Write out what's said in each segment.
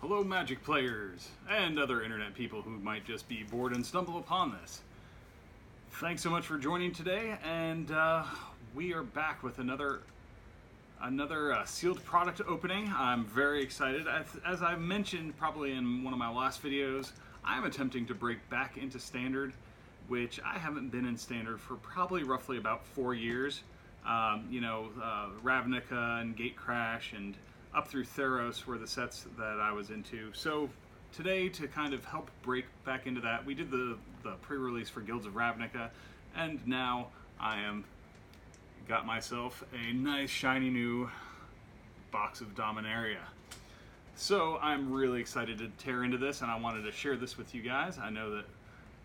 Hello Magic players, and other internet people who might just be bored and stumble upon this. Thanks so much for joining today, and we are back with another sealed product opening. I'm very excited. As I mentioned probably in one of my last videos, I'm attempting to break back into Standard, which I haven't been in Standard for probably roughly about 4 years. Ravnica and Gatecrash and up through Theros were the sets that I was into. So today, to kind of help break back into that, we did the pre-release for Guilds of Ravnica, and now I got myself a nice shiny new box of Dominaria. So I'm really excited to tear into this, and I wanted to share this with you guys. I know that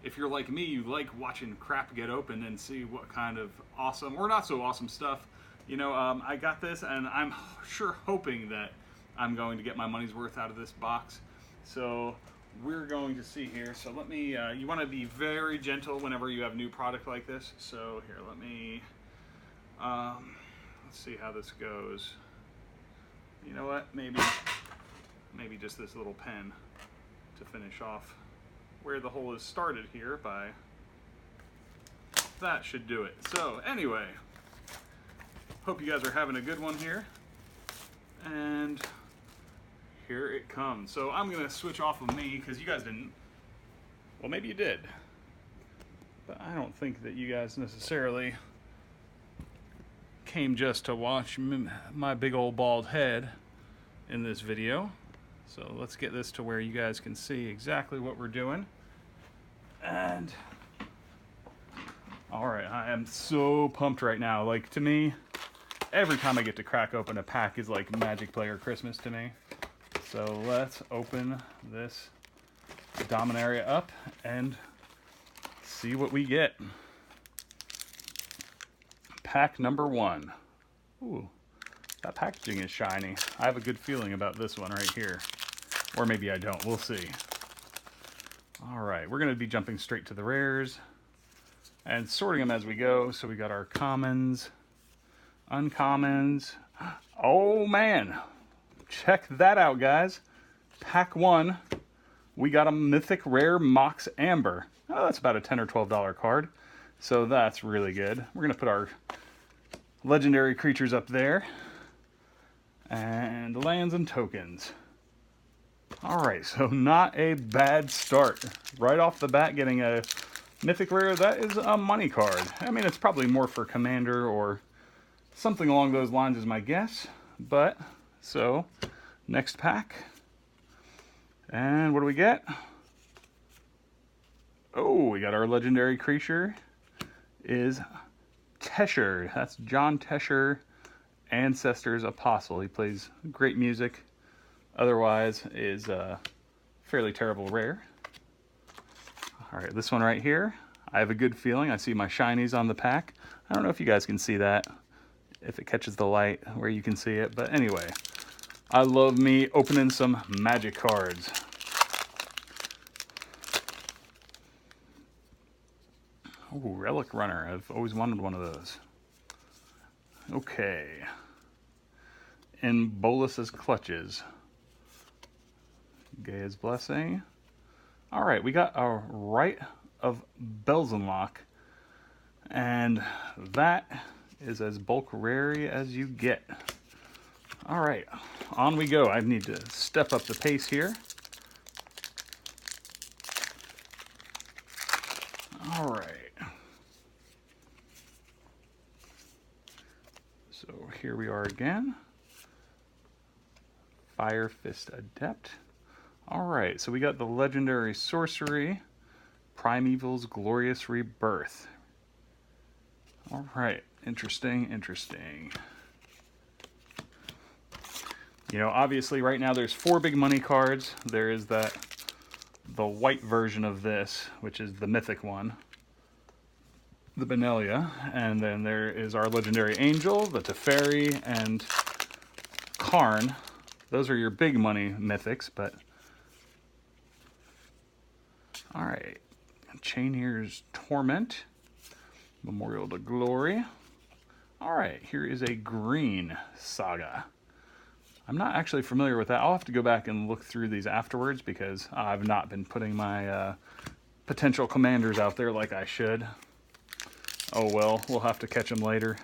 if you're like me, you like watching crap get opened and see what kind of awesome or not so awesome stuff. I got this, and I'm sure hoping that I'm going to get my money's worth out of this box. So we're going to see here. So let me, you want to be very gentle whenever you have new product like this. So here, let me, let's see how this goes. You know what, maybe just this little pen to finish off where the hole is started here by, that should do it. So anyway, hope you guys are having a good one here, and here it comes. So I'm gonna switch off of me because you guys didn't, well maybe you did, but I don't think that you guys necessarily came just to watch my big old bald head in this video. So let's get this to where you guys can see exactly what we're doing. And all right, I am so pumped right now. Like, to me, every time I get to crack open a pack is like Magic Player Christmas to me. So let's open this Dominaria up and see what we get. Pack number 1. Ooh, that packaging is shiny. I have a good feeling about this one right here. Or maybe I don't, we'll see. All right, we're gonna be jumping straight to the rares and sorting them as we go. So we got our commons, uncommons. Oh man, check that out, guys. Pack 1, we got a Mythic Rare Mox Amber. Oh, that's about a $10 or $12 card. So that's really good. We're gonna put our legendary creatures up there and lands and tokens. All right, so not a bad start. Right off the bat, getting a Mythic Rare, that is a money card. I mean, it's probably more for Commander or something along those lines is my guess. But, so, next pack. And what do we get? Oh, we got our legendary creature is Tesher. That's John Tesher, Ancestors Apostle. He plays great music. Otherwise is fairly terrible rare. All right, this one right here, I have a good feeling. I see my shinies on the pack. I don't know if you guys can see that, if it catches the light where you can see it, but anyway, I love me opening some Magic cards. Oh, Relic Runner. I've always wanted one of those. Okay. In Bolus's Clutches. Gaia's Blessing. All right, we got our Rite of Belzenlock, and that is as bulk rare as you get. All right, on we go. I need to step up the pace here. All right. So here we are again. Fire Fist Adept. All right, so we got the legendary sorcery, Primeval's Glorious Rebirth. All right, interesting. Obviously right now there's 4 big money cards. There is the white version of this, which is the mythic one, the Benelia, and then there is our legendary angel, the Teferi, and Karn. Those are your big money mythics, but all right, Chainier's Torment, Memorial to Glory. All right, here is a green saga. I'm not actually familiar with that. I'll have to go back and look through these afterwards because I've not been putting my potential commanders out there like I should. Oh well, we'll have to catch them later.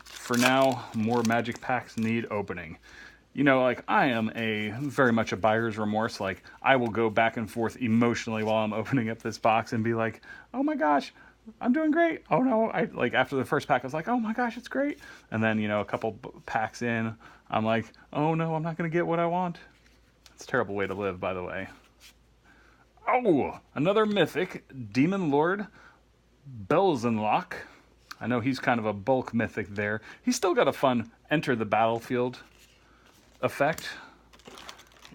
For now, more magic packs need opening. You know, like, I am very much a buyer's remorse. Like, I will go back and forth emotionally while I'm opening up this box and be like, oh my gosh, I'm doing great. Oh no, like, after the first pack, I was like, oh my gosh, it's great. And then, you know, a couple packs in, I'm like, oh no, I'm not going to get what I want. It's a terrible way to live, by the way. Oh, another mythic, Demon Lord Belzenlock. I know he's kind of a bulk mythic there. He's still got a fun enter the battlefield effect.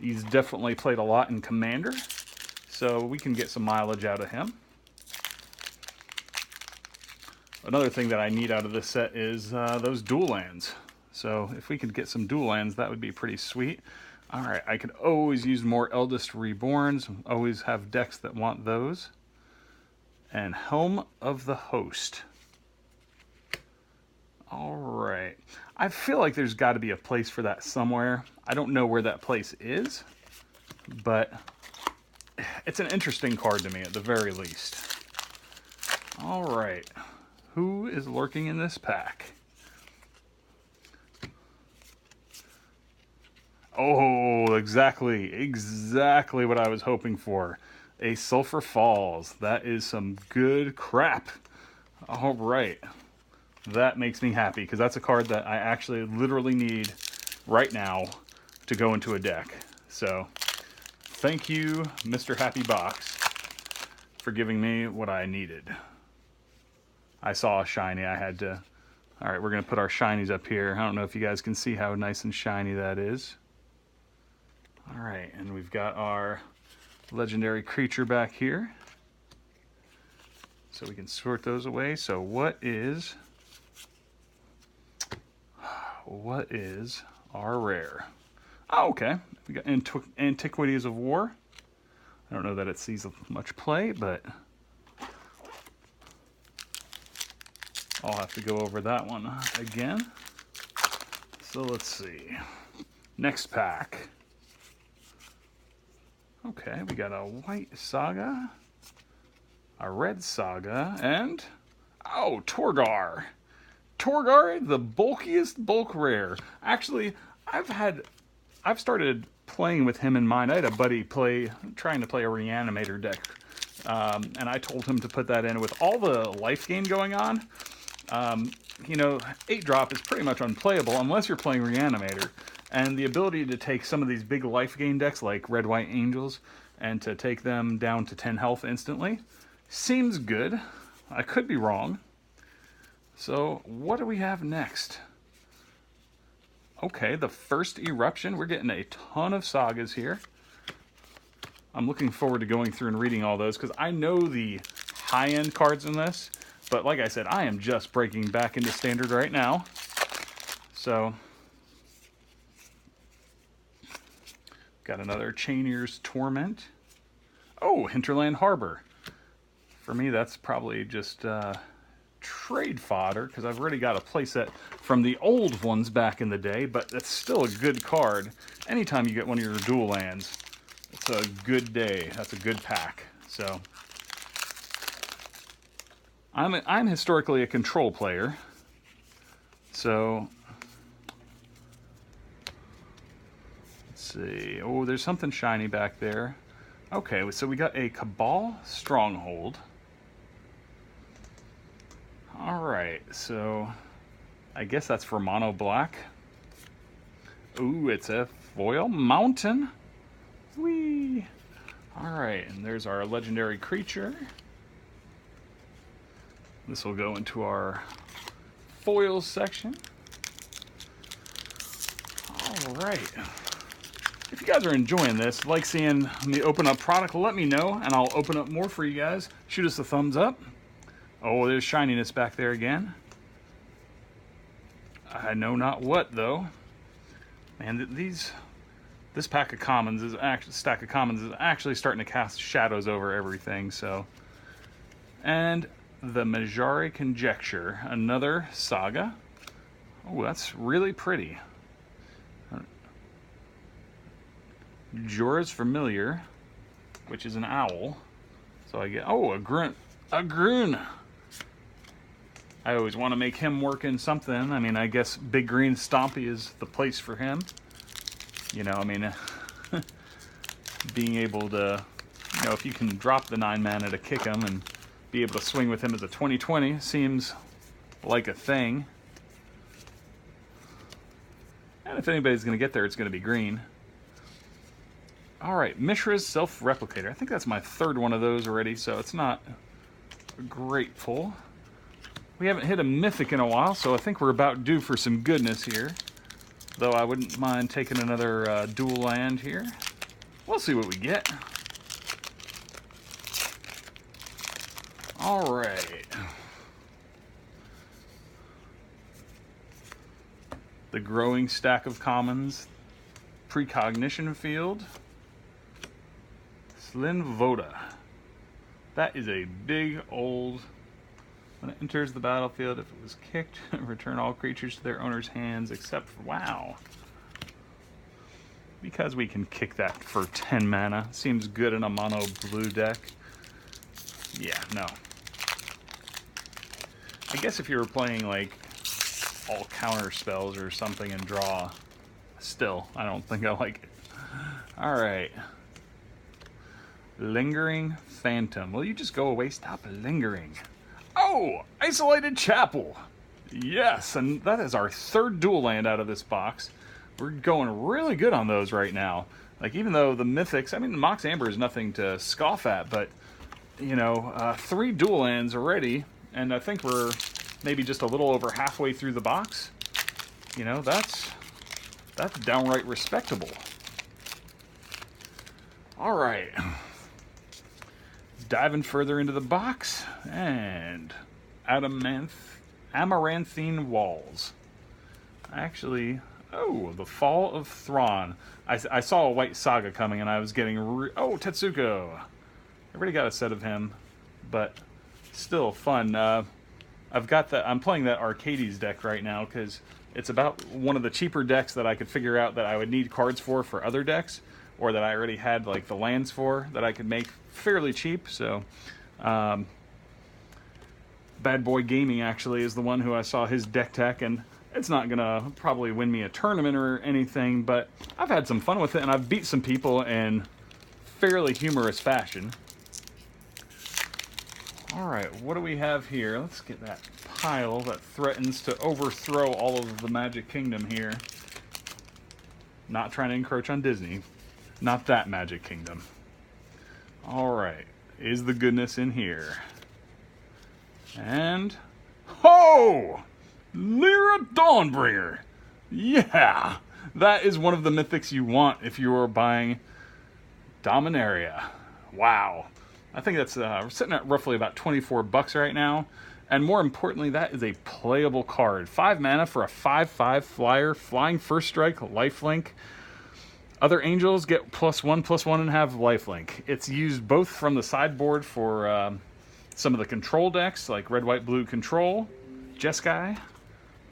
He's definitely played a lot in Commander, so we can get some mileage out of him. Another thing that I need out of this set is those dual lands. So if we could get some dual lands, that would be pretty sweet. Alright, I could always use more Eldest Reborns. Always have decks that want those. And Helm of the Host. Alright. I feel like there's got to be a place for that somewhere. I don't know where that place is, but it's an interesting card to me at the very least. Alright. Who is lurking in this pack? Oh, exactly what I was hoping for. A Sulphur Falls. That is some good crap. All right. That makes me happy, because that's a card that I actually literally need right now to go into a deck. So, thank you, Mr. Happy Box, for giving me what I needed. I saw a shiny. I had to... All right, we're going to put our shinies up here. I don't know if you guys can see how nice and shiny that is. All right, and we've got our legendary creature back here. So we can sort those away. So what is our rare? Oh, okay. We got Antiquities of War. I don't know that it sees much play, but I'll have to go over that one again. So let's see. Next pack. Okay, we got a white saga, a red saga, and oh, Torgar. Torgar, the bulkiest bulk rare. Actually, I've started playing with him in mind. I had a buddy trying to play a Reanimator deck, and I told him to put that in with all the life gain going on. You know, 8-drop is pretty much unplayable unless you're playing Reanimator. And the ability to take some of these big life gain decks like Red White Angels and to take them down to 10 health instantly seems good. I could be wrong. So what do we have next? Okay, the first Eruption. We're getting a ton of sagas here. I'm looking forward to going through and reading all those because I know the high-end cards in this. But like I said, I am just breaking back into Standard right now. So... got another Chainer's Torment. Oh, Hinterland Harbor. For me, that's probably just trade fodder, because I've already got a playset from the old ones back in the day, but that's still a good card. Anytime you get one of your dual lands, it's a good day. That's a good pack. So, I'm historically a control player, so... see. Oh, there's something shiny back there. Okay, so we got a Cabal Stronghold. Alright, so I guess that's for mono black. Ooh, it's a foil mountain. Whee! Alright, and there's our legendary creature. This will go into our foils section. Alright. If you guys are enjoying this, like seeing me open up product, let me know, and I'll open up more for you guys. Shoot us a thumbs up. Oh, there's shininess back there again. I know not what, though. Man, this pack of commons is actually, stack of commons is actually starting to cast shadows over everything, so. And the Majari Conjecture, another saga. Oh, that's really pretty. Jorah's Familiar, which is an owl. So I get, oh, a grunt. A Grun. I always want to make him work in something. I mean, I guess Big Green Stompy is the place for him. You know, I mean, being able to, you know, if you can drop the 9 mana to kick him and be able to swing with him as a 20/20 seems like a thing. And if anybody's going to get there, it's going to be green. All right, Mishra's Self-Replicator. I think that's my 3rd one of those already, so it's not great pull. We haven't hit a Mythic in a while, so I think we're about due for some goodness here. Though I wouldn't mind taking another dual land here. We'll see what we get. All right. The Growing Stack of Commons. Precognition Field. Slyn Voda. That is a big old... When it enters the battlefield, if it was kicked, return all creatures to their owner's hands except for... Wow. Because we can kick that for 10 mana. Seems good in a mono blue deck. Yeah, no. I guess if you were playing, like, all counter spells or something and draw... Still, I don't think I like it. Alright. Lingering Phantom. Will you just go away? Stop lingering. Oh! Isolated Chapel! Yes, and that is our 3rd dual land out of this box. We're going really good on those right now. Like, even though the Mythics... I mean, the Mox Amber is nothing to scoff at, but, you know, 3 dual lands already, and I think we're maybe just a little over halfway through the box. You know, that's downright respectable. All right. Diving further into the box, and Amaranthine Walls. Actually, oh, the Fall of Thrawn. I saw a White Saga coming, and I was getting... oh, Tetsuko. I already got a set of him, but still fun. I've got that. I'm playing that Arcades deck right now, because it's about one of the cheaper decks that I could figure out that I would need cards for other decks, or that I already had like the lands for that I could make fairly cheap. So Bad Boy Gaming actually is the one who I saw his deck tech, and it's not gonna probably win me a tournament or anything, but I've had some fun with it, and I've beat some people in fairly humorous fashion. All right, what do we have here? Let's get that pile that threatens to overthrow all of the Magic Kingdom here. Not trying to encroach on Disney. Not that Magic Kingdom. All right, is the goodness in here? And... ho! Lyra Dawnbringer! Yeah! That is one of the mythics you want if you are buying Dominaria. Wow. I think that's we're sitting at roughly about 24 bucks right now. And more importantly, that is a playable card. 5 mana for a 5/5 flyer, flying first strike, lifelink. Other angels get +1/+1 and have lifelink. It's used both from the sideboard for some of the control decks, like red, white, blue control, Jeskai.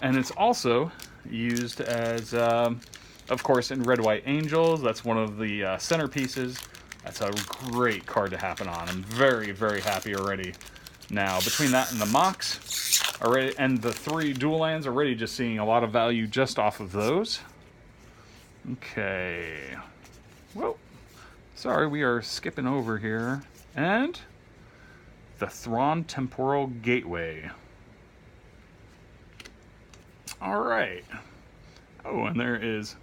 And it's also used as, of course, in red, white angels. That's one of the centerpieces. That's a great card to happen on. I'm very, very happy already. Now, between that and the Mox, already, and the 3 dual lands, already just seeing a lot of value just off of those. Okay. Whoa. Sorry, we are skipping over here. And the Thrawn Temporal Gateway. All right. Oh, and there is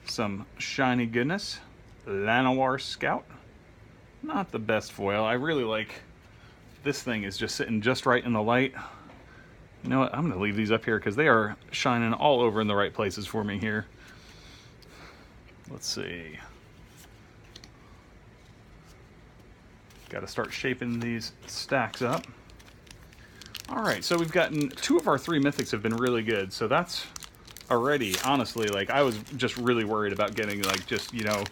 some shiny goodness. Llanowar Scout. Not the best foil. I really like... this thing is just sitting just right in the light. You know what? I'm going to leave these up here because they are shining all over in the right places for me here. Let's see. Got to start shaping these stacks up. All right, so we've gotten 2 of our 3 mythics have been really good. So that's already, honestly, like I was just really worried about getting like just, you know,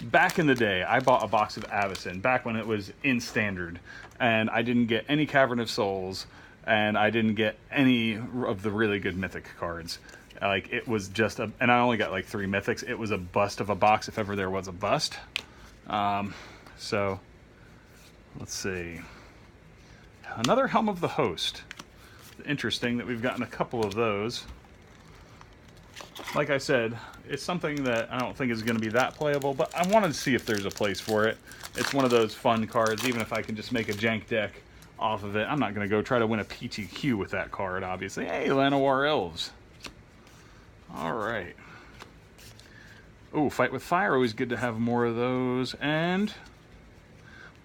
back in the day, I bought a box of Avacyn, back when it was in standard, and I didn't get any Cavern of Souls, and I didn't get any of the really good mythic cards. Like, it was just a, and I only got like 3 mythics. It was a bust of a box if ever there was a bust. So let's see. Another Helm of the Host. Interesting that we've gotten a couple of those. Like I said, it's something that I don't think is going to be that playable, but I wanted to see if there's a place for it. It's one of those fun cards, even if I can just make a jank deck off of it. I'm not going to go try to win a PTQ with that card, obviously. Hey, Llanowar Elves. All right. Oh, Fight with Fire, always good to have more of those. And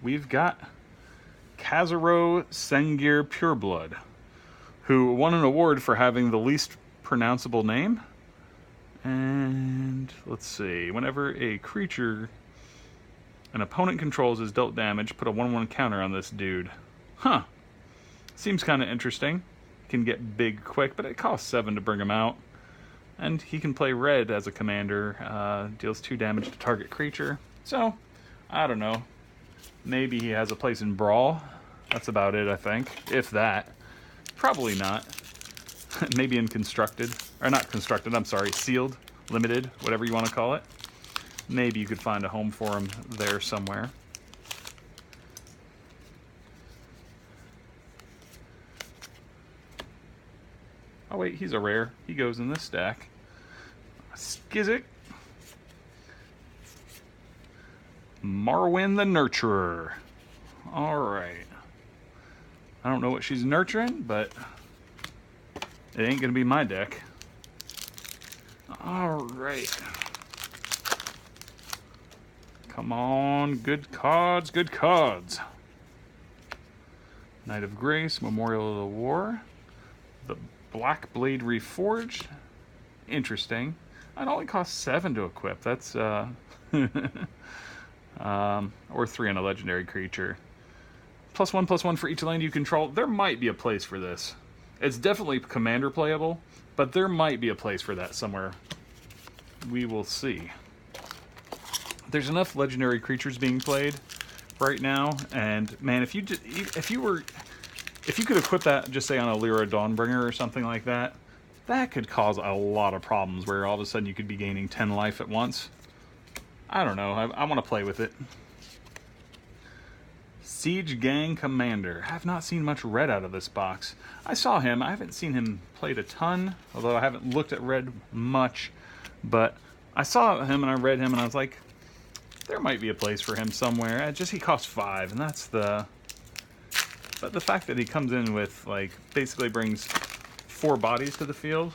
we've got Khazaro Sengir Pureblood, who won an award for having the least pronounceable name. And let's see, whenever a creature an opponent controls is dealt damage, put a 1/1 counter on this dude. Huh. Seems kind of interesting. Can get big quick, but it costs 7 to bring him out. And he can play red as a commander, deals 2 damage to target creature. So, I don't know. Maybe he has a place in Brawl. That's about it, I think. If that. Probably not. Maybe in Constructed. Or not Constructed, I'm sorry. Sealed, Limited, whatever you want to call it. Maybe you could find a home for him there somewhere. Oh wait, he's a rare. He goes in this stack. Skizzik. Marwyn the Nurturer. Alright. I don't know what she's nurturing, but it ain't gonna be my deck. Alright. Come on, good cards, good cards. Knight of Grace, Memorial of the War. The Black Blade Reforged. Interesting. It only costs 7 to equip. That's, or 3 on a legendary creature. +1/+1 for each land you control. There might be a place for this. It's definitely commander playable, but there might be a place for that somewhere. We will see. There's enough legendary creatures being played right now, and man, if you could equip that, just say on a Lyra Dawnbringer or something like that, that could cause a lot of problems where all of a sudden you could be gaining 10 life at once. I don't know. I want to play with it. Siege Gang Commander. I have not seen much red out of this box. I saw him. I haven't seen him played a ton, although I haven't looked at red much. But I saw him and I read him and I was like, there might be a place for him somewhere. Just he costs 5, and that's the... But the fact that he comes in with, like, basically brings 4 bodies to the field.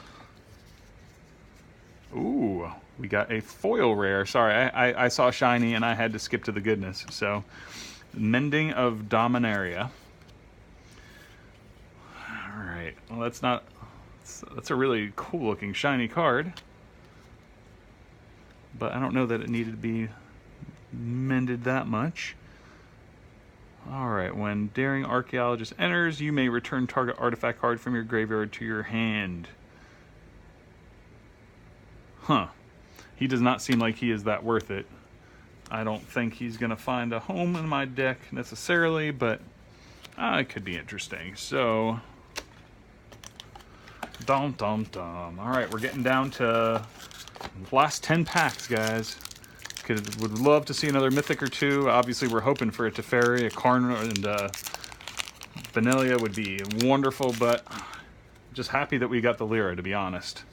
Ooh, we got a foil rare. Sorry, I saw shiny and I had to skip to the goodness. So, Mending of Dominaria. Alright, well that's a really cool looking shiny card. But I don't know that it needed to be mended that much. Alright, when Daring Archaeologist enters, you may return target artifact card from your graveyard to your hand. Huh. He does not seem like he is that worth it. I don't think he's going to find a home in my deck necessarily, but it could be interesting. So, Alright, we're getting down to the last 10 packs, guys. Would love to see another Mythic or 2. Obviously, we're hoping for a Teferi, a Karn, and Vanilla would be wonderful, but just happy that we got the Lyra, to be honest.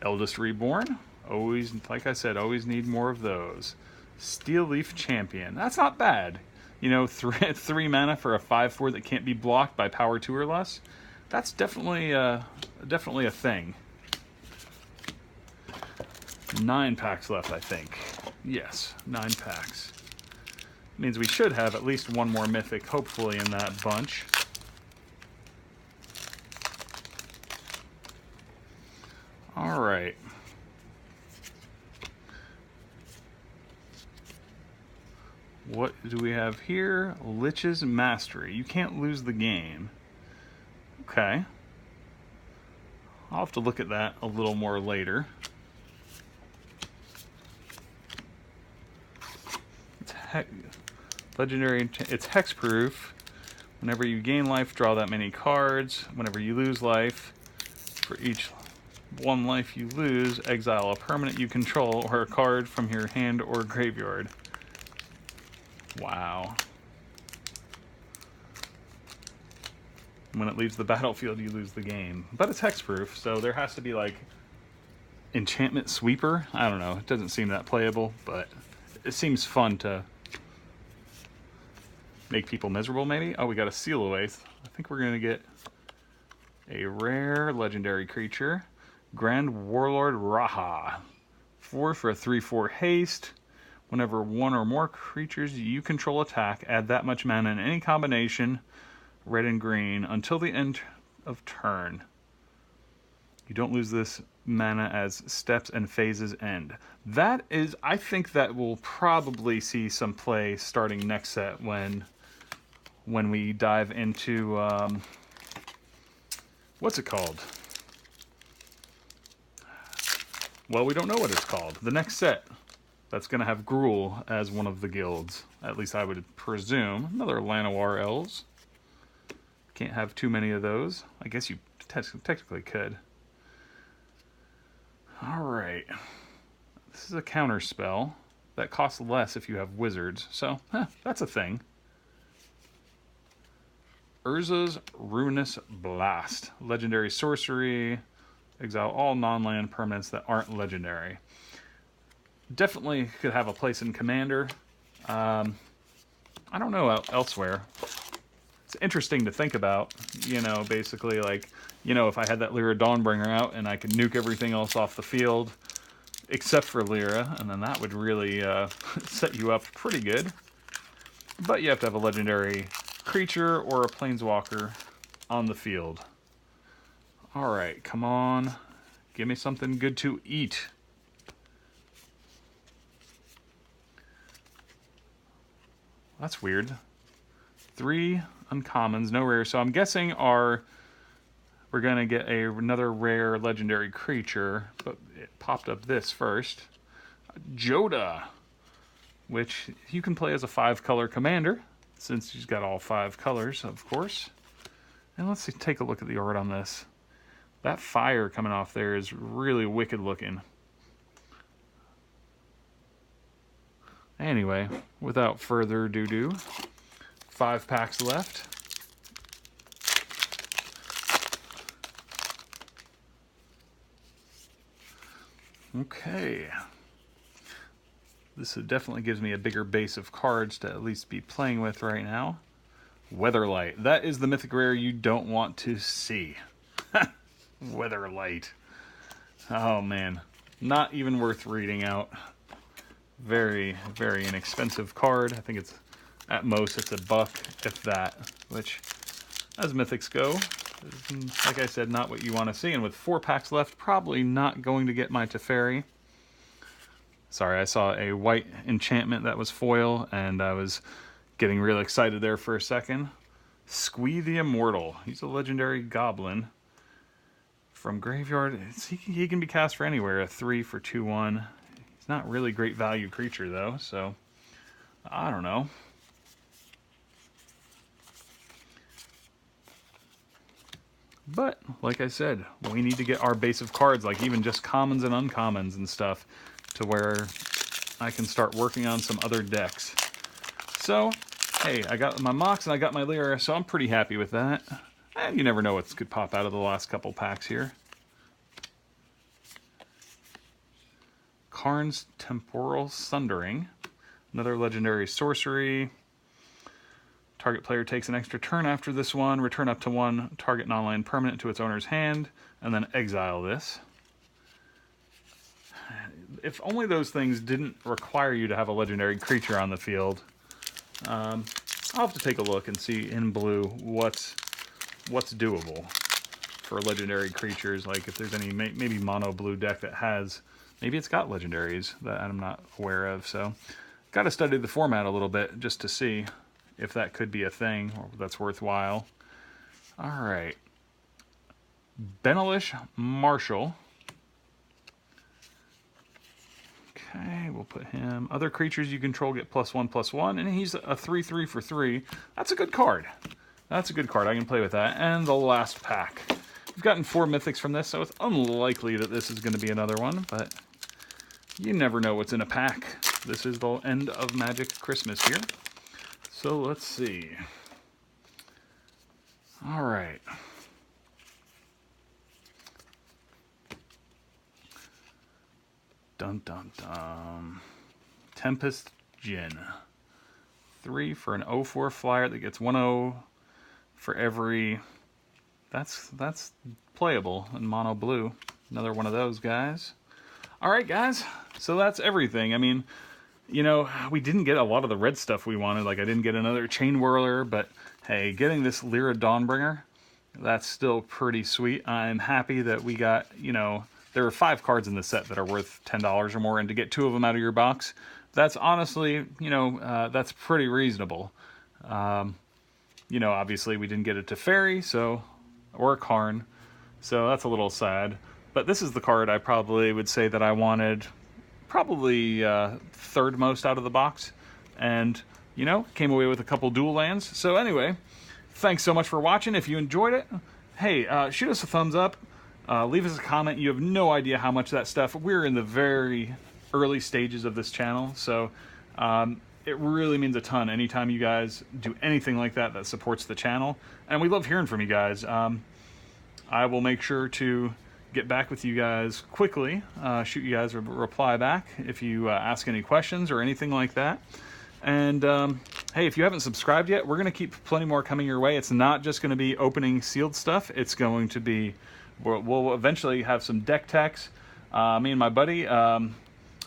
Eldest Reborn. Always, like I said, always need more of those. Steel Leaf Champion. That's not bad. You know, 3 mana for a 5/4 that can't be blocked by power 2 or less. That's definitely a thing. 9 packs left, I think. Yes, 9 packs. Means we should have at least one more Mythic, hopefully, in that bunch. Alright. What do we have here? Lich's Mastery. You can't lose the game. Okay. I'll have to look at that a little more later. Legendary, it's hexproof. Whenever you gain life, draw that many cards. Whenever you lose life, for each one life you lose, exile a permanent you control or a card from your hand or graveyard. Wow. When it leaves the battlefield, you lose the game. But it's hexproof, so there has to be like enchantment sweeper. I don't know. It doesn't seem that playable, but it seems fun to make people miserable, maybe. Oh, we got a seal away. I think we're going to get a rare legendary creature. Grand Warlord Raha. 4 for a 3/4 haste. Whenever one or more creatures you control attack, add that much mana in any combination, red and green, until the end of turn. You don't lose this mana as steps and phases end. That is, I think that will probably see some play starting next set when we dive into, what's it called? Well, we don't know what it's called. The next set, that's going to have Gruul as one of the guilds. At least I would presume. Another Llanowar Elves. Can't have too many of those. I guess you technically could. Alright. This is a counter spell that costs less if you have wizards. So, that's a thing. Urza's Ruinous Blast. Legendary sorcery. Exile all non-land permanents that aren't legendary. Definitely could have a place in Commander. I don't know elsewhere. It's interesting to think about, you know, basically like, you know, if I had that Lyra Dawnbringer out and I could nuke everything else off the field, except for Lyra, and then that would really set you up pretty good. But you have to have a legendary creature or a planeswalker on the field. Alright, come on. Give me something good to eat. That's weird. 3 uncommons, no rare. So I'm guessing we're going to get another rare legendary creature, but it popped up this first. Joda, which you can play as a 5-color commander, since she's got all 5 colors, of course. And let's take a look at the art on this. That fire coming off there is really wicked looking. Anyway, without further ado, 5 packs left. Okay. This definitely gives me a bigger base of cards to at least be playing with right now. Weatherlight. That is the mythic rare you don't want to see. Weatherlight. Oh man. Not even worth reading out. Very, very inexpensive card. I think it's, at most, it's $1, if that. Which, as mythics go, is, like I said, not what you want to see. And with 4 packs left, probably not going to get my Teferi. Sorry, I saw a white enchantment that was foil, and I was getting real excited there for a second. Squee the Immortal. He's a legendary goblin. From graveyard, he can be cast for anywhere. A 3 for 2/1. He's not really great value creature, though, so I don't know. But, like I said, we need to get our base of cards, like even just commons and uncommons and stuff, to where I can start working on some other decks. So, hey, I got my Mox and I got my Lyra, so I'm pretty happy with that. And you never know what could pop out of the last couple packs here. Karn's Temporal Sundering. Another legendary sorcery. Target player takes an extra turn after this one. Return up to 1 target non-land permanent to its owner's hand. And then exile this. If only those things didn't require you to have a legendary creature on the field. I'll have to take a look and see in blue what's doable for legendary creatures. Like if there's any maybe mono blue deck that has, maybe it's got legendaries that I'm not aware of. So got to study the format a little bit just to see if that could be a thing or that's worthwhile. All right, Benelish Marshall. Okay, we'll put him. Other creatures you control get +1/+1, and he's a 3/3 for 3. That's a good card. That's a good card. I can play with that. And the last pack. We've gotten 4 Mythics from this, so it's unlikely that this is going to be another one, but you never know what's in a pack. This is the end of Magic Christmas here. So let's see. All right. Dun dun dun. Tempest Djinn. 3 for an 0/4 flyer that gets 1/0 for every. That's playable in mono blue. Another one of those guys. All right, guys. So that's everything. I mean, you know, we didn't get a lot of the red stuff we wanted. Like, I didn't get another Chain Whirler, but hey, getting this Lyra Dawnbringer, that's still pretty sweet. I'm happy that we got, you know, there are 5 cards in the set that are worth $10 or more, and to get 2 of them out of your box, that's honestly, you know, that's pretty reasonable. You know, obviously we didn't get a Teferi, so, or a Karn, so that's a little sad. But this is the card I probably would say that I wanted probably 3rd most out of the box, and, you know, came away with a couple dual lands. So anyway, thanks so much for watching. If you enjoyed it, hey, shoot us a thumbs up. Leave us a comment. You have no idea how much that stuff. We're in the very early stages of this channel, so it really means a ton anytime you guys do anything like that that supports the channel. And we love hearing from you guys. I will make sure to get back with you guys quickly, shoot you guys a reply back if you ask any questions or anything like that. And hey, if you haven't subscribed yet, we're going to keep plenty more coming your way. It's not just going to be opening sealed stuff. It's going to be, we'll eventually have some deck techs. Me and my buddy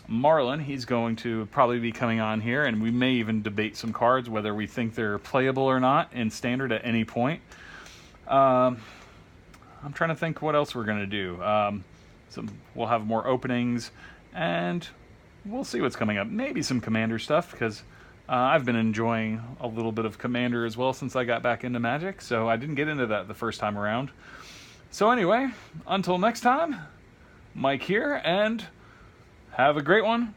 Marlon, he's going to probably be coming on here, and we may even debate some cards, whether we think they're playable or not in Standard at any point. I'm trying to think what else we're going to do. So we'll have more openings, and we'll see what's coming up. Maybe some Commander stuff, because I've been enjoying a little bit of Commander as well since I got back into Magic, so I didn't get into that the first time around. So anyway, until next time, Mike here, and have a great one.